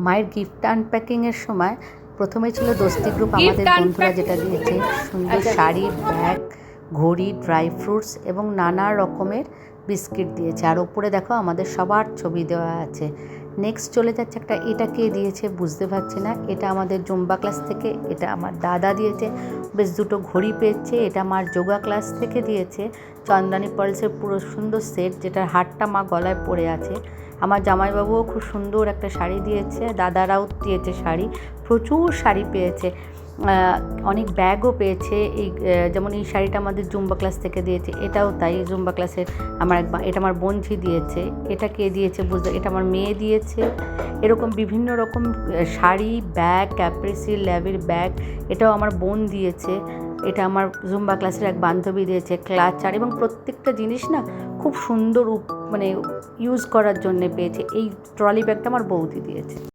মায়ের গিফট আনপ্যাকিংয়ের সময় প্রথমে ছিল দোস্তি গ্রুপ আমাদের বন্ধুরা যেটা দিয়েছে সুন্দর শাড়ি, ব্যাগ, ঘড়ি, ড্রাই ফ্রুটস এবং নানা রকমের বিস্কিট দিয়েছে। আর ওপরে দেখো আমাদের সবার ছবি দেওয়া আছে। নেক্সট চলে যাচ্ছে একটা, এটা কে দিয়েছে বুঝতে পারছি না। এটা আমাদের জুম্বা ক্লাস থেকে, এটা আমার দাদা দিয়েছে। বেশ দুটো ঘড়ি পেয়েছে। এটা আমার যোগা ক্লাস থেকে দিয়েছে চন্দানী পার্লসের পুরো সুন্দর সেট, যেটার হারটা মা গলায় পরে আছে। আমার জামাইবাবুও খুব সুন্দর একটা শাড়ি দিয়েছে, দাদারাও দিয়েছে শাড়ি, প্রচুর শাড়ি পেয়েছে, অনেক ব্যাগও পেয়েছে। এই যেমন এই শাড়িটা আমাদের জুম্বা ক্লাস থেকে দিয়েছে, এটাও তাই জুম্বা ক্লাসের এটা আমার বোনঝি দিয়েছে। এটা কে দিয়েছে বুঝতে, এটা আমার মেয়ে দিয়েছে। এরকম বিভিন্ন রকম শাড়ি, ব্যাগ, ক্যাপ্রিসি ল্যাবির ব্যাগ, এটাও আমার বোন দিয়েছে। এটা আমার জুম্বা ক্লাসের এক বান্ধবী দিয়েছে। ক্লাচার এবং প্রত্যেকটা জিনিস না খুব সুন্দর মানে ইউজ করার জন্যে পেয়েছে। এই ট্রলি ব্যাগটা আমার বৌদি দিয়েছে।